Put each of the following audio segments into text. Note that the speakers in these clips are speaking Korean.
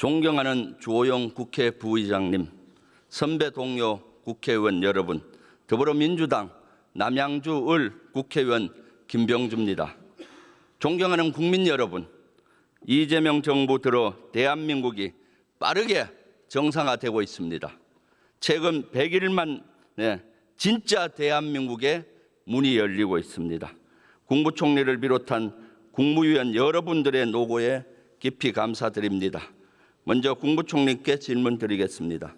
존경하는 주호영 국회 부의장님, 선배 동료 국회의원 여러분, 더불어민주당 남양주 을 국회의원 김병주입니다. 존경하는 국민 여러분, 이재명 정부 들어 대한민국이 빠르게 정상화되고 있습니다. 최근 100일 만에 진짜 대한민국의 문이 열리고 있습니다. 국무총리를 비롯한 국무위원 여러분들의 노고에 깊이 감사드립니다. 먼저 국무총리께 질문 드리겠습니다.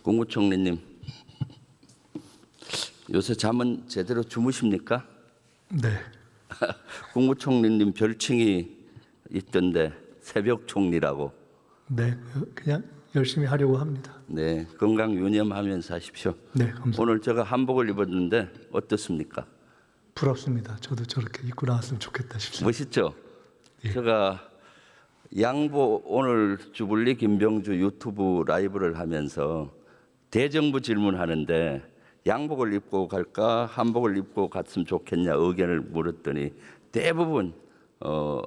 국무총리님, 요새 잠은 제대로 주무십니까? 네. 국무총리님 별칭이 있던데 새벽 총리라고. 네, 그냥 열심히 하려고 합니다. 네, 건강 유념하면서 하십시오. 네, 감사합니다. 오늘 제가 한복을 입었는데 어떻습니까? 부럽습니다. 저도 저렇게 입고 나왔으면 좋겠다 싶습니다. 멋있죠? 예. 제가 양보 오늘 주불리 김병주 유튜브 라이브를 하면서 대정부 질문하는데 양복을 입고 갈까 한복을 입고 갔으면 좋겠냐 의견을 물었더니 대부분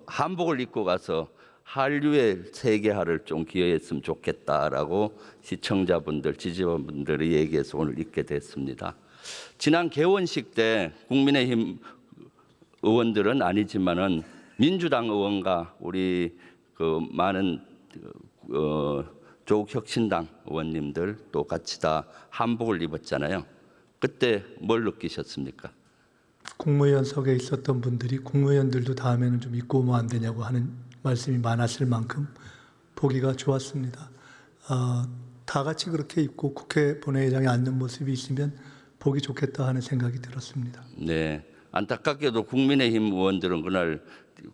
한복을 입고 가서 한류의 세계화를 좀 기여했으면 좋겠다라고 시청자분들, 지지자분들이 얘기해서 오늘 입게 됐습니다. 지난 개원식 때 국민의힘 의원들은 아니지만은 민주당 의원과 우리 그 많은 조국혁신당 의원님들 또 같이 다 한복을 입었잖아요. 그때 뭘 느끼셨습니까? 국무위원석에 있었던 분들이 국무위원들도 다음에는 좀 입고 오면 안 되냐고 하는 말씀이 많았을 만큼 보기가 좋았습니다. 다 같이 그렇게 입고 국회 본회의장에 앉는 모습이 있으면 보기 좋겠다 하는 생각이 들었습니다. 네, 안타깝게도 국민의힘 의원들은 그날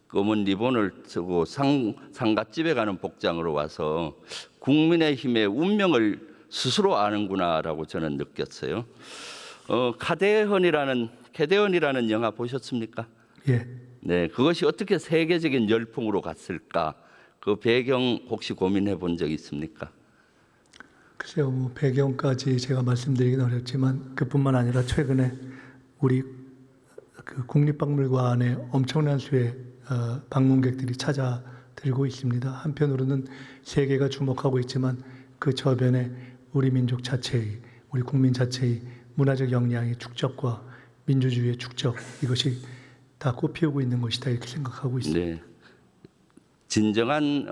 검은 리본을 쓰고 상갓집에 가는 복장으로 와서 국민의힘의 운명을 스스로 아는구나라고 저는 느꼈어요. 캐대헌이라는 영화 보셨습니까? 예. 네, 그것이 어떻게 세계적인 열풍으로 갔을까? 그 배경 혹시 고민해 본 적 있습니까? 글쎄요, 뭐 배경까지 제가 말씀드리긴 어렵지만 그뿐만 아니라 최근에 우리 그 국립박물관에 엄청난 수의 방문객들이 찾아들고 있습니다. 한편으로는 세계가 주목하고 있지만 그 저변에 우리 민족 자체의, 우리 국민 자체의 문화적 역량의 축적과 민주주의의 축적, 이것이 다 꽃피우고 있는 것이다 이렇게 생각하고 있습니다. 네, 진정한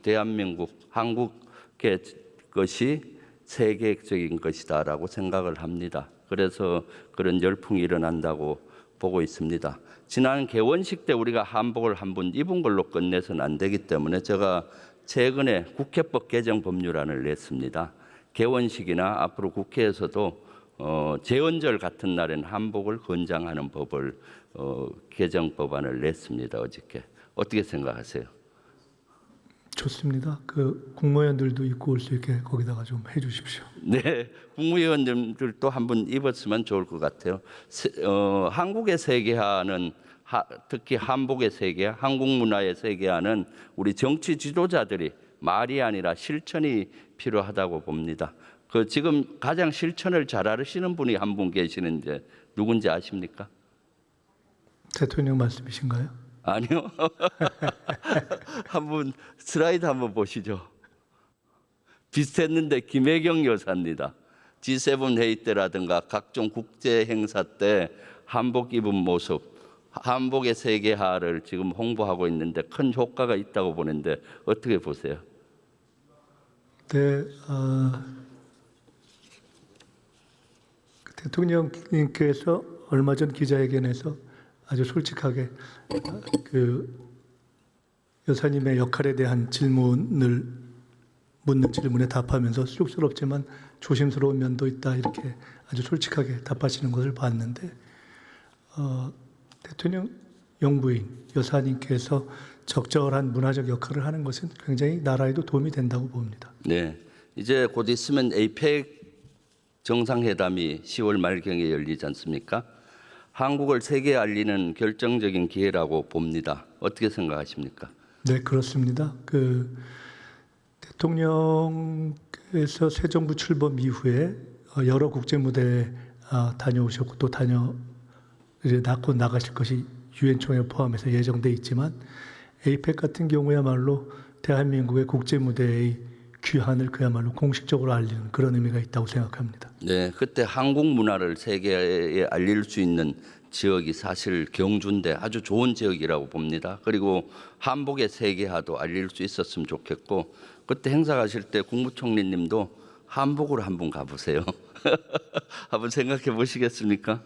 대한민국, 한국의 것이 세계적인 것이다라고 생각을 합니다. 그래서 그런 열풍이 일어난다고 보고 있습니다. 지난 개원식 때 우리가 한복을 한 번 입은 걸로 끝내서는 안 되기 때문에 제가 최근에 국회법 개정 법률안을 냈습니다. 개원식이나 앞으로 국회에서도 제헌절 같은 날엔 한복을 권장하는 법을 개정 법안을 냈습니다. 어저께. 어떻게 생각하세요? 좋습니다. 그 국무위원들도 입고 올 수 있게 거기다가 좀 해주십시오. 네, 국무위원들도 한번 입었으면 좋을 것 같아요. 한국의 세계화는 특히 한복의 세계화, 한국 문화의 세계화는 우리 정치 지도자들이 말이 아니라 실천이 필요하다고 봅니다. 그 지금 가장 실천을 잘 하시는 분이 한 분 계시는데 누군지 아십니까? 대통령 말씀이신가요? 아니요. 한번 슬라이드 한번 보시죠. 비슷했는데 김혜경 여사입니다. G7 회의 때라든가 각종 국제 행사 때 한복 입은 모습, 한복의 세계화를 지금 홍보하고 있는데 큰 효과가 있다고 보는데 어떻게 보세요? 네, 대통령님께서 얼마 전 기자회견에서 아주 솔직하게 그 여사님의 역할에 대한 묻는 질문에 답하면서 쑥스럽지만 조심스러운 면도 있다 이렇게 아주 솔직하게 답하시는 것을 봤는데 대통령 영부인 여사님께서 적절한 문화적 역할을 하는 것은 굉장히 나라에도 도움이 된다고 봅니다. 네, 이제 곧 있으면 에이펙 정상회담이 10월 말경에 열리지 않습니까? 한국을 세계에 알리는 결정적인 기회라고 봅니다. 어떻게 생각하십니까? 네, 그렇습니다. 대통령께서 새 정부 출범 이후에 여러 국제 무대에 다녀오셨고 또 이제 곧 나가실 것이 유엔 총회 포함해서 예정돼 있지만 에이펙 같은 경우야말로 대한민국의 국제 무대의 귀환을 그야말로 공식적으로 알리는 그런 의미가 있다고 생각합니다. 네, 그때 한국 문화를 세계에 알릴 수 있는 지역이 사실 경주인데 아주 좋은 지역이라고 봅니다. 그리고 한복의 세계화도 알릴 수 있었으면 좋겠고 그때 행사 가실 때 국무총리님도 한복으로 한번 가보세요. 한번 생각해 보시겠습니까?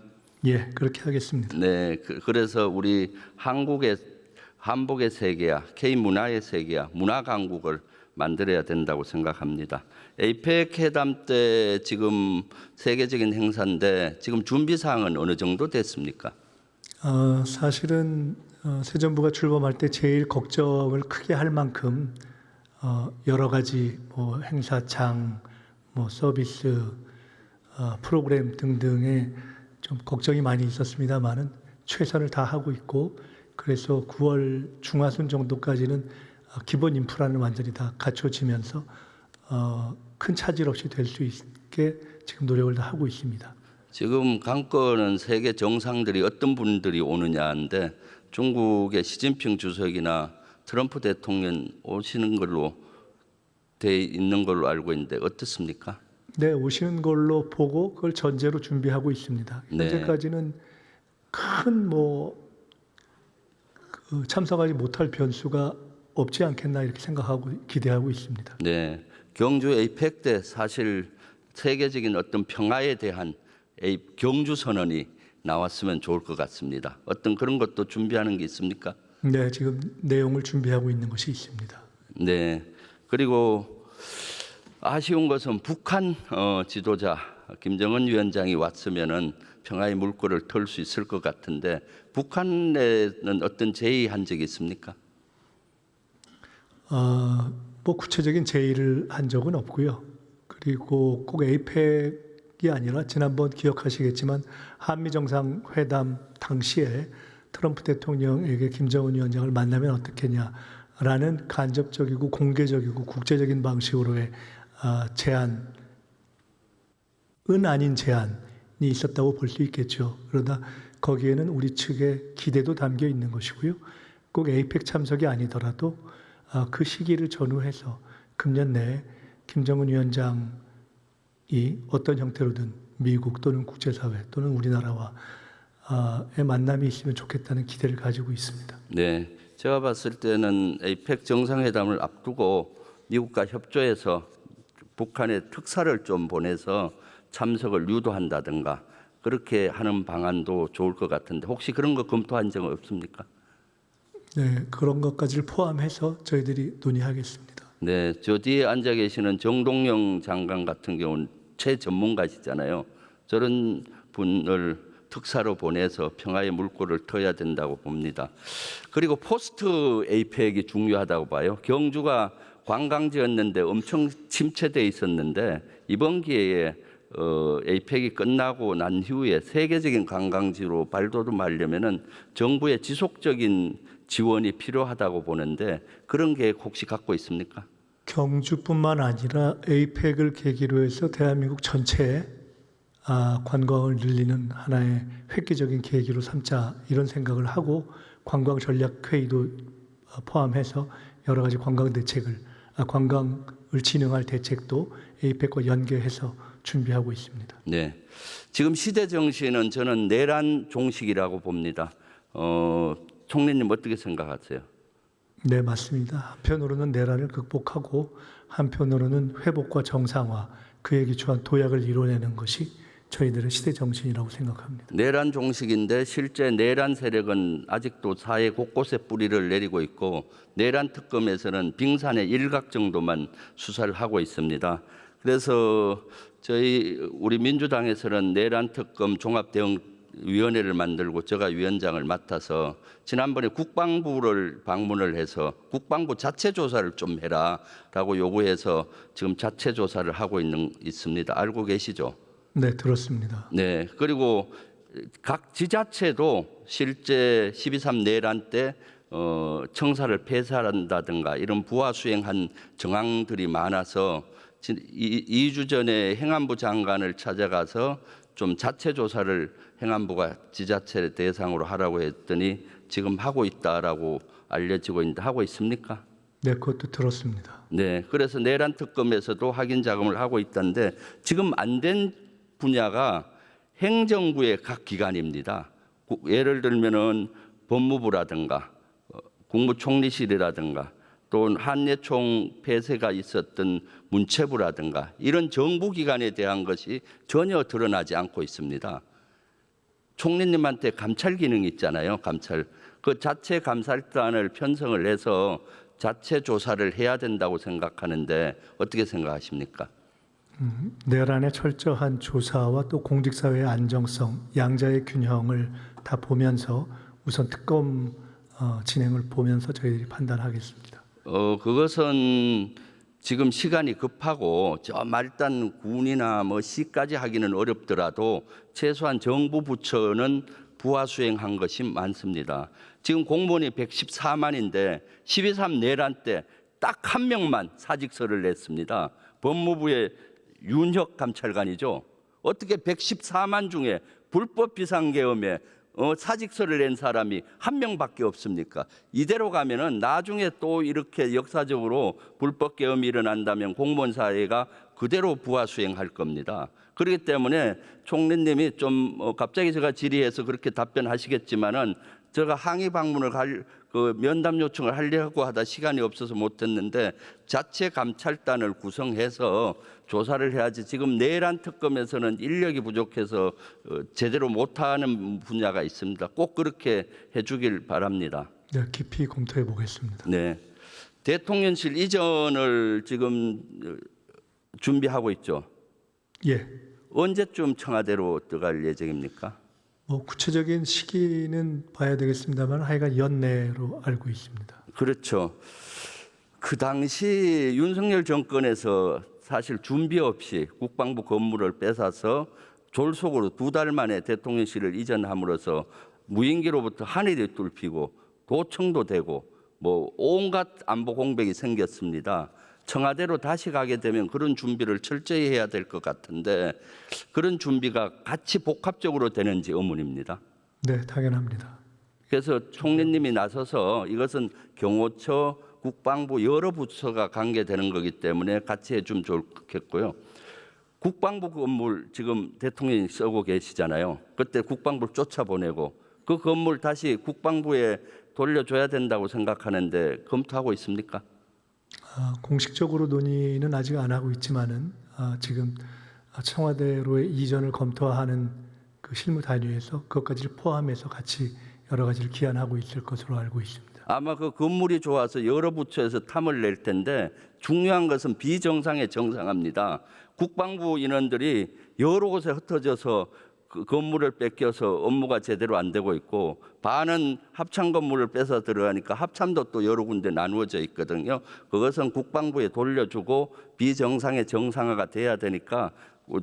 예, 그렇게 하겠습니다. 네, 그래서 우리 한복의 세계화, K 문화의 세계화, 문화 강국을 만들어야 된다고 생각합니다. 에이펙 회담 때 지금 세계적인 행사인데 지금 준비 사항은 어느 정도 됐습니까? 사실은 새 정부가 출범할 때 제일 걱정을 크게 할 만큼 여러 가지 뭐 행사장, 뭐 서비스, 프로그램 등등에 좀 걱정이 많이 있었습니다만은 최선을 다하고 있고 그래서 9월 중하순 정도까지는 기본 인프라는 완전히 다 갖춰지면서 큰 차질 없이 될 수 있게 지금 노력을 다 하고 있습니다. 지금 관건은 세계 정상들이 어떤 분들이 오느냐인데 중국의 시진핑 주석이나 트럼프 대통령 오시는 걸로 돼 있는 걸로 알고 있는데 어떻습니까? 네, 오시는 걸로 보고 그걸 전제로 준비하고 있습니다. 네. 현재까지는 큰 참석하지 못할 변수가 없지 않겠나 이렇게 생각하고 기대하고 있습니다. 네, 경주 에이펙 때 사실 세계적인 어떤 평화에 대한 경주 선언이 나왔으면 좋을 것 같습니다. 어떤 그런 것도 준비하는 게 있습니까? 네, 지금 내용을 준비하고 있는 것이 있습니다. 네, 그리고 아쉬운 것은 북한 지도자 김정은 위원장이 왔으면은 평화의 물꼬를 틀 수 있을 것 같은데 북한에는 어떤 제의한 적이 있습니까? 뭐 구체적인 제의를 한 적은 없고요. 그리고 꼭 에이펙이 아니라 지난번 기억하시겠지만 한미 정상회담 당시에 트럼프 대통령에게 김정은 위원장을 만나면 어떻겠냐라는 간접적이고 공개적이고 국제적인 방식으로의 제안은 아닌 제안이 있었다고 볼 수 있겠죠. 그러나 거기에는 우리 측의 기대도 담겨 있는 것이고요. 꼭 에이펙 참석이 아니더라도 그 시기를 전후해서 금년 내에 김정은 위원장이 어떤 형태로든 미국 또는 국제사회 또는 우리나라와의 만남이 있으면 좋겠다는 기대를 가지고 있습니다. 네, 제가 봤을 때는 에이펙 정상회담을 앞두고 미국과 협조해서 북한에 특사를 좀 보내서 참석을 유도한다든가 그렇게 하는 방안도 좋을 것 같은데 혹시 그런 거 검토한 적 없습니까? 네, 그런 것까지를 포함해서 저희들이 논의하겠습니다. 네, 저 뒤에 앉아 계시는 정동영 장관 같은 경우는 최전문가시잖아요. 저런 분을 특사로 보내서 평화의 물꼬를 터야 된다고 봅니다. 그리고 포스트 에이펙이 중요하다고 봐요. 경주가 관광지였는데 엄청 침체돼 있었는데 이번 기회에 에이펙이 끝나고 난 후에 세계적인 관광지로 발돋움하려면은 정부의 지속적인 지원이 필요하다고 보는데 그런 계획 혹시 갖고 있습니까? 경주뿐만 아니라 에이펙을 계기로 해서 대한민국 전체에 관광을 늘리는 하나의 획기적인 계기로 삼자 이런 생각을 하고 관광 전략 회의도 포함해서 여러 가지 관광을 진흥할 대책도 에이펙과 연계해서 준비하고 있습니다. 네, 지금 시대 정신은 저는 내란 종식이라고 봅니다. 총리님 어떻게 생각하세요? 네, 맞습니다. 한편으로는 내란을 극복하고 한편으로는 회복과 정상화, 그에 기초한 도약을 이뤄내는 것이 저희들의 시대 정신이라고 생각합니다. 내란 종식인데 실제 내란 세력은 아직도 사회 곳곳에 뿌리를 내리고 있고 내란 특검에서는 빙산의 일각 정도만 수사를 하고 있습니다. 그래서 우리 민주당에서는 내란 특검 종합 대응 위원회를 만들고 제가 위원장을 맡아서 지난번에 국방부를 방문을 해서 국방부 자체 조사를 좀 해라라고 요구해서 지금 자체 조사를 하고 있습니다. 알고 계시죠? 네, 들었습니다. 네. 그리고 각 지자체도 실제 12.3 내란 때 청사를 폐쇄한다든가 이런 부하 수행한 정황들이 많아서 2주 전에 행안부 장관을 찾아가서 좀 자체 조사를 행안부가 지자체 대상으로 하라고 했더니 지금 하고 있다라고 알려지고 있는데 하고 있습니까? 네, 그것도 들었습니다. 네, 그래서 내란 특검에서도 확인 작업을 하고 있다는데 지금 안 된 분야가 행정부의 각 기관입니다. 예를 들면은 법무부라든가 국무총리실이라든가 또 한예총 폐쇄가 있었던 문체부라든가 이런 정부 기관에 대한 것이 전혀 드러나지 않고 있습니다. 총리님한테 감찰 기능이 있잖아요. 감찰. 그 자체 감찰단을 편성을 해서 자체 조사를 해야 된다고 생각하는데 어떻게 생각하십니까? 내란의 철저한 조사와 또 공직사회의 안정성, 양자의 균형을 다 보면서 우선 특검 진행을 보면서 저희들이 판단하겠습니다. 그것은 지금 시간이 급하고 저 말단 군이나 뭐 시까지 하기는 어렵더라도 최소한 정부 부처는 부하 수행한 것이 많습니다. 지금 공무원이 114만인데 12.3 내란 때 딱 한 명만 사직서를 냈습니다. 법무부의 윤혁 감찰관이죠. 어떻게 114만 중에 불법 비상계엄에 사직서를 낸 사람이 한 명밖에 없습니까? 이대로 가면은 나중에 또 이렇게 역사적으로 불법 계엄이 일어난다면 공무원 사회가 그대로 부하 수행할 겁니다. 그렇기 때문에 총리님이 좀 갑자기 제가 질의해서 그렇게 답변하시겠지만은 제가 항의 방문을 면담 요청을 하려고 하다 시간이 없어서 못했는데 자체 감찰단을 구성해서 조사를 해야지 지금 내란 특검에서는 인력이 부족해서 제대로 못하는 분야가 있습니다. 꼭 그렇게 해주길 바랍니다. 네, 깊이 검토해 보겠습니다. 네, 대통령실 이전을 지금 준비하고 있죠. 예, 언제쯤 청와대로 들어갈 예정입니까? 뭐 구체적인 시기는 봐야 되겠습니다만 하여간 연내로 알고 있습니다. 그렇죠. 그 당시 윤석열 정권에서 사실 준비 없이 국방부 건물을 뺏어서 졸속으로 2달 만에 대통령실을 이전함으로써 무인기로부터 하늘이 뚫히고 도청도 되고 뭐 온갖 안보 공백이 생겼습니다. 청와대로 다시 가게 되면 그런 준비를 철저히 해야 될 것 같은데 그런 준비가 같이 복합적으로 되는지 의문입니다. 네, 당연합니다. 그래서 총리님이 나서서 이것은 경호처, 국방부 여러 부처가 관계되는 거기 때문에 같이 해주면 좋겠고요. 국방부 건물 지금 대통령이 쓰고 계시잖아요. 그때 국방부를 쫓아보내고 그 건물 다시 국방부에 돌려줘야 된다고 생각하는데 검토하고 있습니까? 공식적으로 논의는 아직 안 하고 있지만은 지금 청와대로의 이전을 검토하는 그 실무 단위에서 그것까지를 포함해서 같이 여러 가지를 기한하고 있을 것으로 알고 있습니다. 아마 그 건물이 좋아서 여러 부처에서 탐을 낼 텐데 중요한 것은 비정상에 정상합니다. 국방부 인원들이 여러 곳에 흩어져서 그 건물을 뺏겨서 업무가 제대로 안 되고 있고 반은 합참 건물을 뺏어 들어가니까 합참도 또 여러 군데 나누어져 있거든요. 그것은 국방부에 돌려주고 비정상의 정상화가 돼야 되니까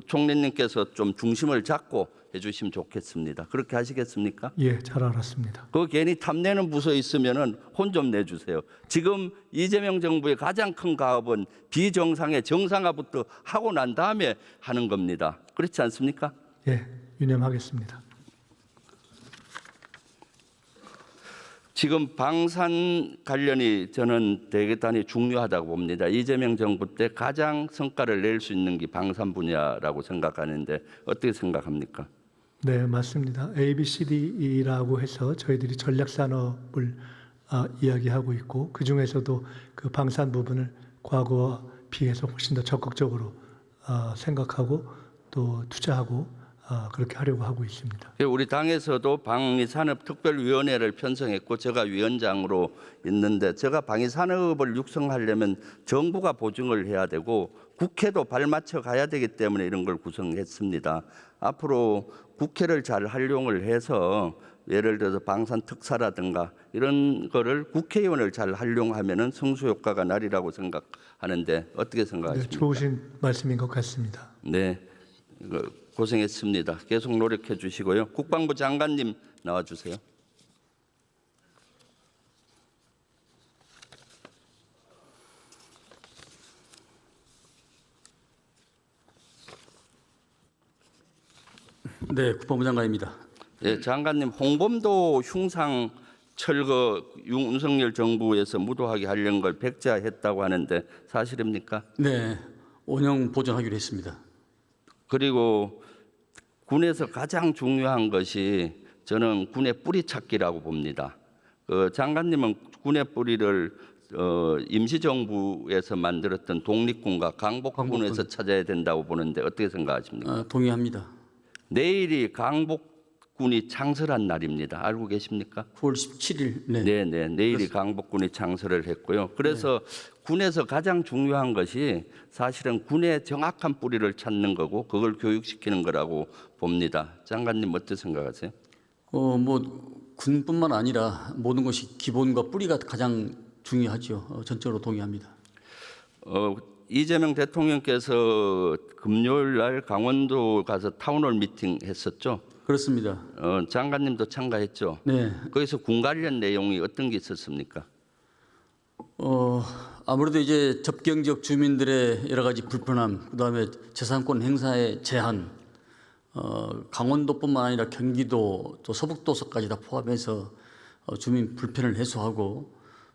총리님께서 좀 중심을 잡고 해주시면 좋겠습니다. 그렇게 하시겠습니까? 예, 잘 알았습니다. 그 괜히 탐내는 부서 있으면은 혼 좀 내주세요. 지금 이재명 정부의 가장 큰 가업은 비정상의 정상화부터 하고 난 다음에 하는 겁니다. 그렇지 않습니까? 예, 유념하겠습니다. 지금 방산 관련이 저는 대단히 중요하다고 봅니다. 이재명 정부 때 가장 성과를 낼 수 있는 게 방산 분야라고 생각하는데 어떻게 생각합니까? 네, 맞습니다. ABCD라고 해서 저희들이 전략 산업을 이야기하고 있고 그 중에서도 그 방산 부분을 과거와 비해서 훨씬 더 적극적으로 생각하고 또 투자하고 그렇게 하려고 하고 있습니다. 우리 당에서도 방위산업특별위원회를 편성했고 제가 위원장으로 있는데 제가 방위산업을 육성하려면 정부가 보증을 해야 되고 국회도 발맞춰 가야 되기 때문에 이런 걸 구성했습니다. 앞으로 국회를 잘 활용을 해서 예를 들어서 방산특사라든가 이런 거를 국회의원을 잘 활용하면은 승수 효과가 나리라고 생각하는데 어떻게 생각하십니까? 네, 좋으신 말씀인 것 같습니다. 네. 고생했습니다. 계속 노력해 주시고요. 국방부 장관님 나와 주세요. 네, 국방부 장관입니다. 예, 장관님 홍범도 흉상 철거 윤석열 정부에서 무도하게 하려는 걸 백지화했다고 하는데 사실입니까? 네, 원형 보존하기로 했습니다. 그리고 군에서 가장 중요한 것이 저는 군의 뿌리 찾기라고 봅니다. 장관님은 군의 뿌리를 임시정부에서 만들었던 독립군과 강복군에서 찾아야 된다고 보는데 어떻게 생각하십니까? 동의합니다. 내일이 강복군이 창설한 날입니다. 알고 계십니까? 9월 17일. 네. 네, 내일이 강복군이 창설을 했고요. 그래서 군에서 가장 중요한 것이 사실은 군의 정확한 뿌리를 찾는 거고 그걸 교육시키는 거라고 봅니다. 장관님 어떻게 생각하세요? 뭐 군뿐만 아니라 모든 것이 기본과 뿌리가 가장 중요하죠. 전적으로 동의합니다. 이재명 대통령께서 금요일 날 강원도 가서 타운홀 미팅 했었죠. 그렇습니다. 장관님도 참가했죠. 네. 거기서 군 관련 내용이 어떤 게 있었습니까? 아무래도 이제 접경 지역 주민들의 여러 가지 불편함, 그다음에 재산권 행사의 제한, 강원도뿐만 아니라 경기도 또 서북도서까지 다 포함해서 주민 불편을 해소하고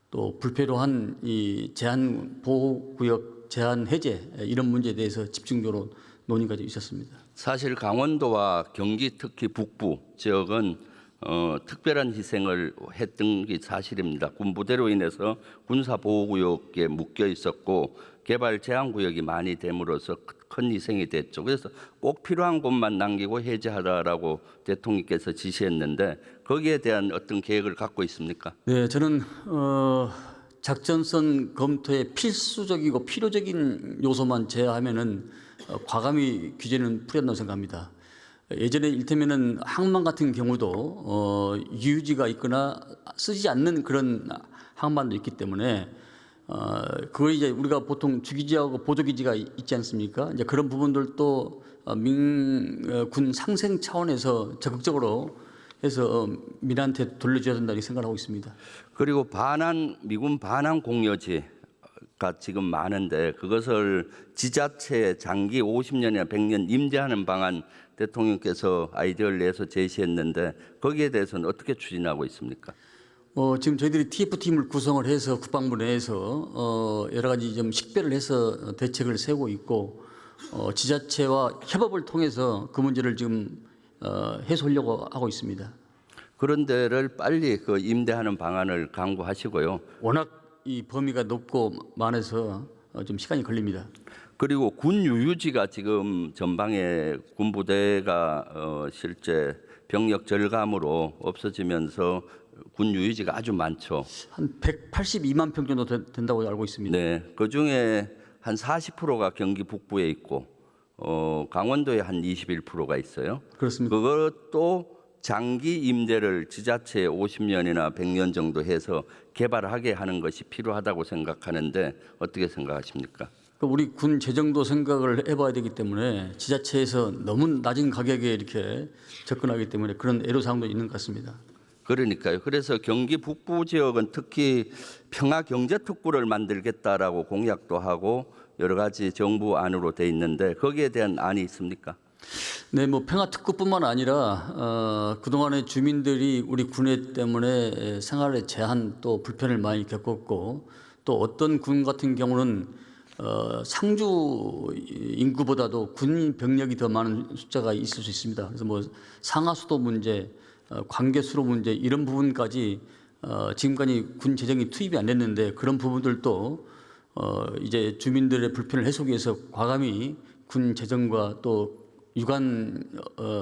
또 불필요한 이 제한 보호구역 제한 해제 이런 문제에 대해서 집중적으로 논의가 있었습니다. 사실 강원도와 경기 특히 북부 지역은 특별한 희생을 했던 게 사실입니다. 군부대로 인해서 군사보호구역에 묶여 있었고 개발 제한구역이 많이 됨으로써 큰 희생이 됐죠. 그래서 꼭 필요한 곳만 남기고 해제하라라고 대통령께서 지시했는데 거기에 대한 어떤 계획을 갖고 있습니까? 네, 저는 작전선 검토에 필수적이고 필요적인 요소만 제외하면은 과감히 규제는 풀이한다고 생각합니다. 예전에 일테면은 항만 같은 경우도 유유지가 있거나 쓰지 않는 그런 항만도 있기 때문에 그걸 이제 우리가 보통 주기지하고 보조기지가 있지 않습니까? 이제 그런 부분들도 군 상생 차원에서 적극적으로 해서 민한테 돌려줘야 된다 이렇게 생각하고 있습니다. 그리고 미군 반환 공여지가 지금 많은데 그것을 지자체 장기 50년이나 100년 임대하는 방안 대통령께서 아이디어를 내서 제시했는데 거기에 대해서는 어떻게 추진하고 있습니까? 지금 저희들이 TF팀을 구성을 해서 국방부 내에서 여러 가지 좀 식별을 해서 대책을 세우고 있고 지자체와 협업을 통해서 그 문제를 지금 해소하려고 하고 있습니다. 그런 데를 빨리 그 임대하는 방안을 강구하시고요. 워낙 이 범위가 높고 많아서 좀 시간이 걸립니다. 그리고 군 유유지가 지금 전방에 군부대가 실제 병력 절감으로 없어지면서 군 유유지가 아주 많죠. 한 182만 평 정도 된다고 알고 있습니다. 네, 그 중에 한 40%가 경기 북부에 있고 강원도에 한 21%가 있어요. 그렇습니다. 그것도 장기 임대를 지자체에 50년이나 100년 정도 해서 개발하게 하는 것이 필요하다고 생각하는데 어떻게 생각하십니까? 우리 군 재정도 생각을 해봐야 되기 때문에 지자체에서 너무 낮은 가격에 이렇게 접근하기 때문에 그런 애로사항도 있는 것 같습니다. 그러니까요. 그래서 경기 북부 지역은 특히 평화경제특구를 만들겠다라고 공약도 하고 여러 가지 정부 안으로 돼 있는데 거기에 대한 안이 있습니까? 네, 뭐 평화특구뿐만 아니라 그동안에 주민들이 우리 군에 때문에 생활의 제한 또 불편을 많이 겪었고 또 어떤 군 같은 경우는 상주 인구보다도 군 병력이 더 많은 숫자가 있을 수 있습니다. 그래서 뭐 상하수도 문제, 관계수로 문제 이런 부분까지 지금까지 군 재정이 투입이 안 됐는데 그런 부분들도 이제 주민들의 불편을 해소하기 위해서 과감히 군 재정과 또 유관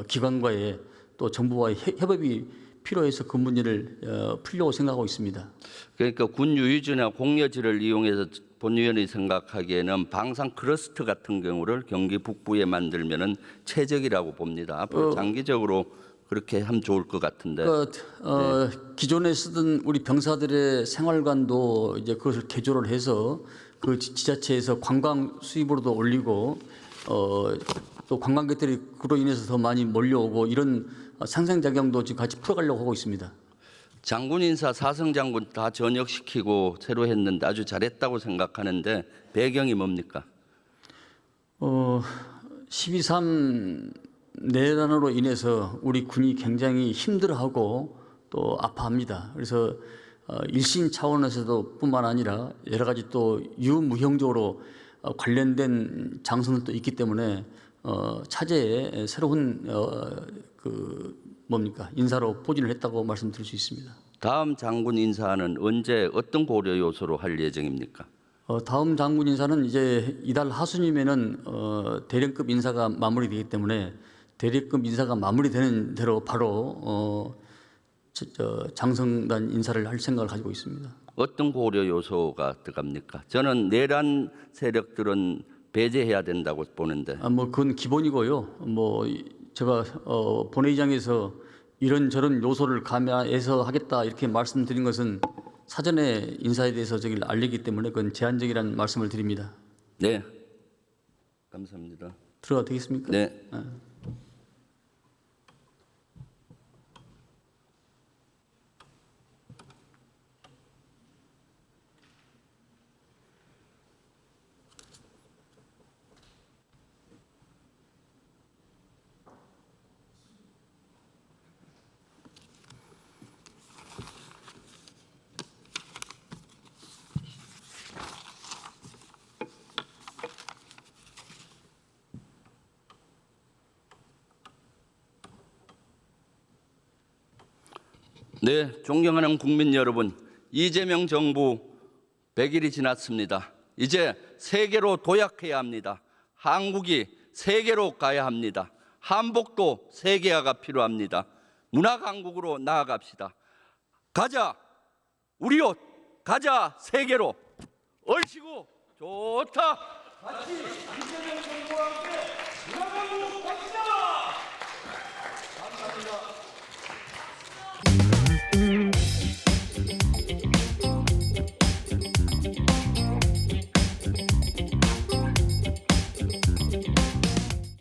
기관과의 또 정부와의 협업이 필요해서 그 문제를 풀려고 생각하고 있습니다. 그러니까 군 유유지나 공여지를 이용해서 본 의원이 생각하기에는 방산 클러스터 같은 경우를 경기 북부에 만들면은 최적이라고 봅니다. 앞으로 장기적으로 그렇게 하면 좋을 것 같은데. 기존에 쓰던 우리 병사들의 생활관도 이제 그것을 개조를 해서 그 지자체에서 관광 수입으로도 올리고 또 관광객들이 그로 인해서 더 많이 몰려오고 이런 상생작용도 지금 같이 풀어가려고 하고 있습니다. 장군 인사 사성 장군 다 전역시키고 새로 했는데 아주 잘했다고 생각하는데 배경이 뭡니까? 12.3 내란으로 인해서 우리 군이 굉장히 힘들어하고 또 아파합니다. 그래서 일신 차원에서도 뿐만 아니라 여러 가지 또 유무형적으로 관련된 장소들도 있기 때문에 차제에 새로운 인사로 포진을 했다고 말씀드릴 수 있습니다. 다음 장군 인사는 언제 어떤 고려 요소로 할 예정입니까? 다음 장군 인사는 이제 이달 하순이면은 대령급 인사가 마무리되기 때문에 대령급 인사가 마무리되는 대로 바로 장성단 인사를 할 생각을 가지고 있습니다. 어떤 고려 요소가 들어갑니까? 저는 내란 세력들은 배제해야 된다고 보는데. 그건 기본이고요. 제가 본회의장에서 이런저런 요소를 감안해서 하겠다 이렇게 말씀드린 것은 사전에 인사에 대해서 저기를 알리기 때문에 그건 제한적이라는 말씀을 드립니다. 네, 감사합니다. 들어가도 되겠습니까? 네. 네, 존경하는 국민 여러분, 이재명 정부 100일이 지났습니다. 이제 세계로 도약해야 합니다. 한국이 세계로 가야 합니다. 한복도 세계화가 필요합니다. 문화 강국으로 나아갑시다. 가자, 우리 옷, 가자 세계로. 얼씨구 좋다. 같이 이재명 정부와 함께 문화 강국.